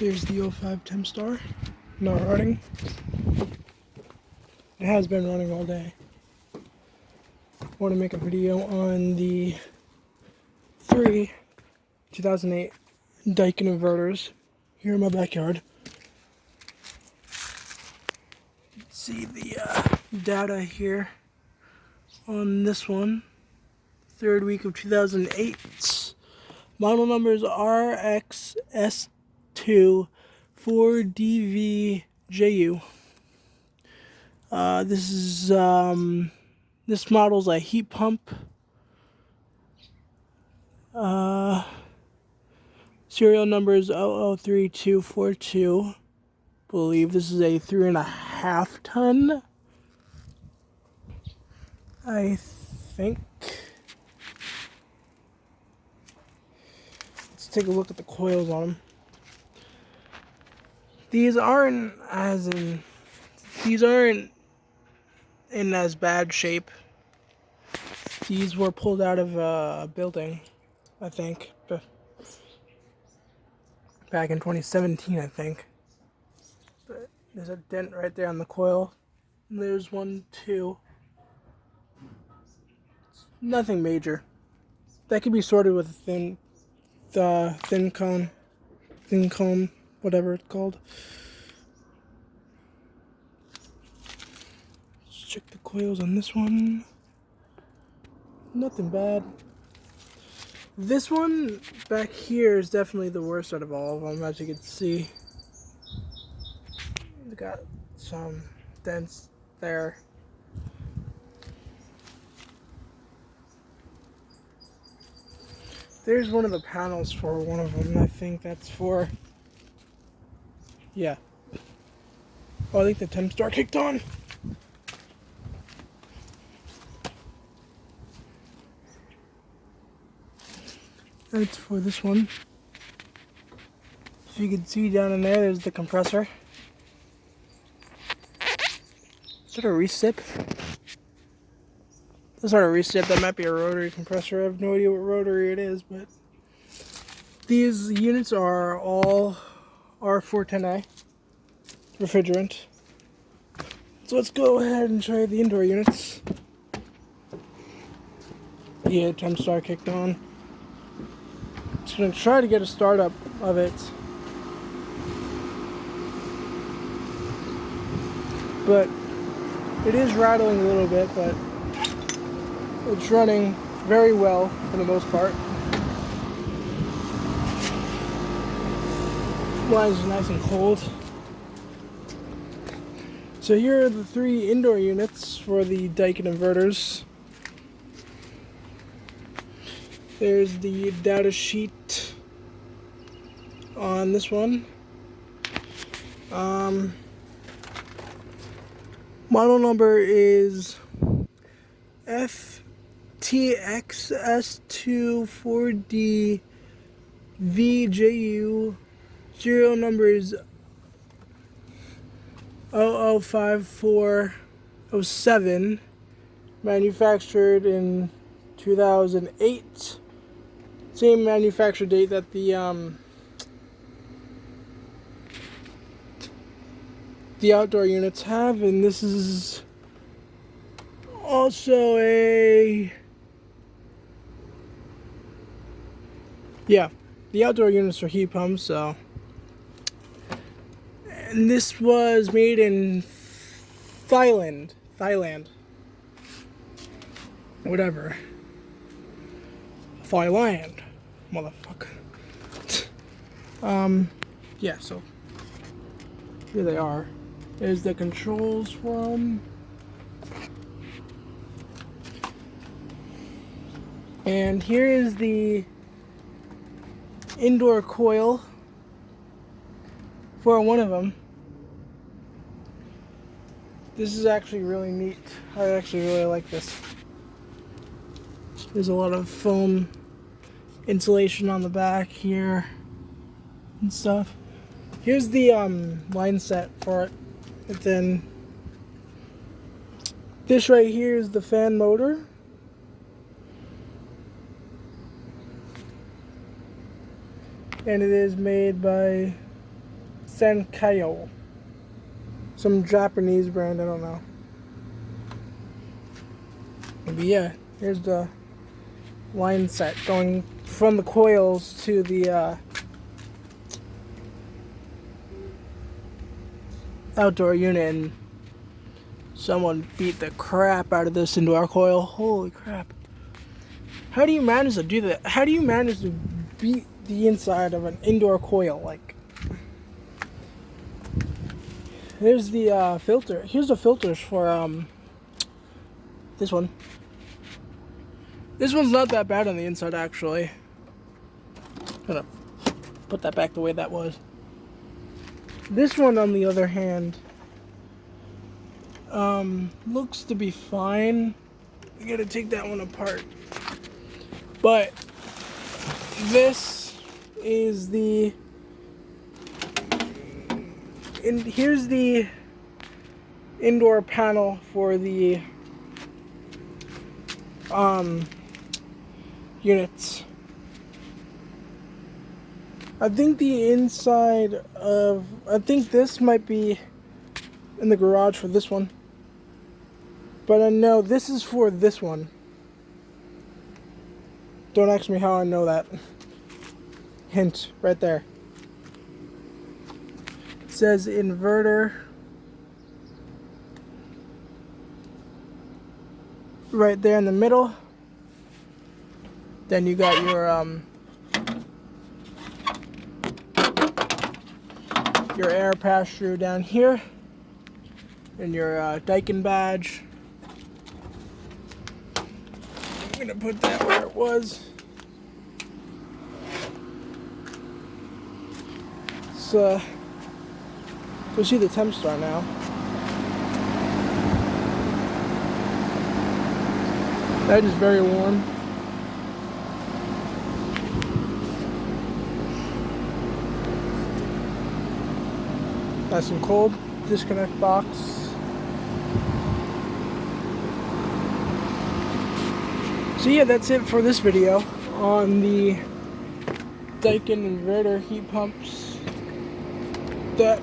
There's the 05 Tempstar, not running. It has been running all day. I want to make a video on the 2008 dikan inverters here in my backyard. See the data here on this one. Third week of 2008. Model number is RXS2 4DVJU. This model's a heat pump. Serial number is 003242. Believe this is a 3.5 ton. I think. Let's take a look at the coils on them. These aren't in as bad shape. These were pulled out of a building, I think, back in 2017, I think. But there's a dent right there on the coil. And there's one, two. Nothing major. That could be sorted with a thin cone, whatever it's called. Let's check the coils on this one. Nothing bad. This one back here is definitely the worst out of all of them, as you can see. It's got some dents there. There's one of the panels for one of them. I think that's for... yeah. Oh, I think the Tempstar kicked on. That's for this one. If you can see down in there, there's the compressor. Is that a recip? That's not a recip, that might be a rotary compressor. I have no idea what rotary it is, but these units are all R410A refrigerant. So let's go ahead and try the indoor units. Yeah, Tempstar kicked on. Just gonna try to get a startup of it. But it is rattling a little bit, but it's running very well for the most part. Line's nice and cold. So here are the 3 indoor units for the dikan inverters. There's the data sheet on this one. Model number is FTXS24DVJU. Serial number is 005407. Manufactured in 2008. Same manufacture date that the outdoor units have, and this is also the outdoor units are heat pumps. So, and this was made in Thailand, whatever. Thailand, motherfucker. Yeah, so here they are. There's the controls for them. And here is the indoor coil for one of them. This is actually really neat. I actually really like this. There's a lot of foam insulation on the back here and stuff. Here's the line set for it. And then this right here is the fan motor. And it is made by Senkayo. Some Japanese brand, I don't know. But yeah, here's the line set going from the coils to the outdoor unit, and someone beat the crap out of this indoor coil. Holy crap. How do you manage to do that? How do you manage to beat the inside of an indoor coil? Like, here's the filter. Here's the filters for this one. This one's not that bad on the inside, actually. I'm gonna put that back the way that was. This one, on the other hand, looks to be fine. We gotta take that one apart. But this is here's the indoor panel for the units. I think the inside of, I think this might be in the garage for this one. But I know this is for this one. Don't ask me how I know that. Hint right there. It says inverter right there in the middle. Then you got your air pass through down here, and your dikan badge. I'm gonna put that where it was. So you'll see the temp star now. That is very warm. Nice and cold. Disconnect box. So yeah, that's it for this video on the Dikan inverter heat pumps. That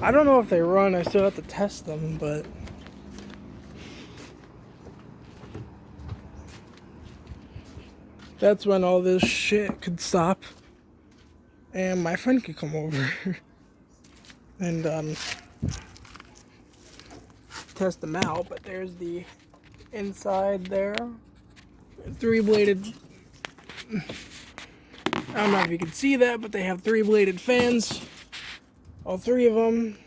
I don't know if they run. I still have to test them, but that's when all this shit could stop and my friend could come over and test them out. But there's the inside there, three-bladed. I don't know if you can see that, but they have three-bladed fans. All three of them.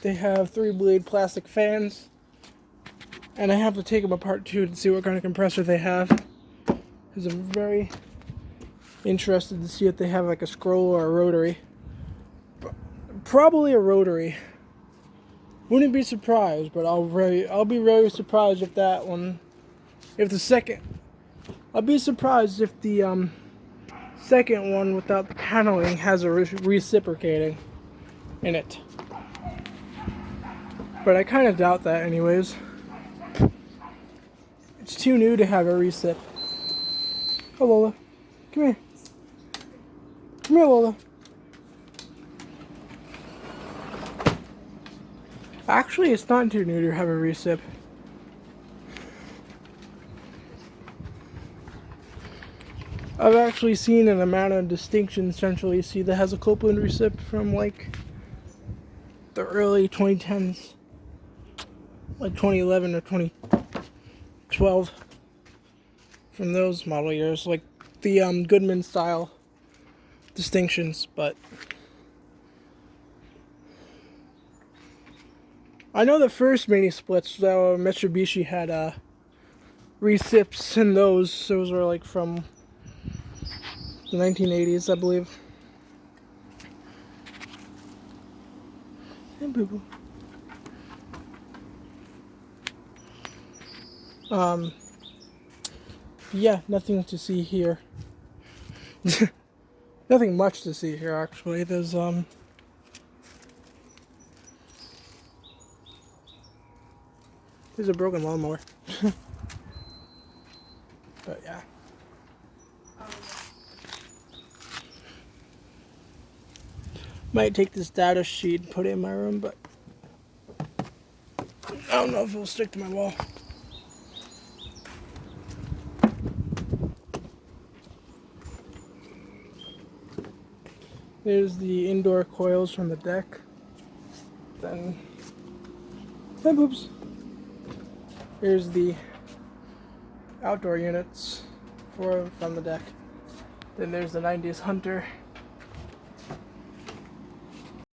They have three-blade plastic fans, and I have to take them apart too to see what kind of compressor they have, because I'm very interested to see if they have like a scroll or a rotary. Probably a rotary. Wouldn't be surprised, but I'll be very surprised if that one, if the second, I'll be surprised if the second one without the paneling has a reciprocating in it. But I kind of doubt that anyways. It's too new to have a recip. Oh, Lola. Come here. Come here, Lola. Actually, it's not too new to have a recip. I've actually seen an amount of distinction central AC that has a Copeland recip from like the early 2010s, like 2011 or 2012, from those model years, like the Goodman style distinctions. But I know the first mini splits that Mitsubishi had recips, and those were like from the 1980s, I believe. Hey, boo-boo. Yeah, nothing to see here. Nothing much to see here, actually. There's a broken lawnmower. But yeah. Might take this data sheet and put it in my room, but I don't know if it'll stick to my wall. There's the indoor coils from the deck. Then oops. Here's the outdoor units from the deck. Then there's the 90s Hunter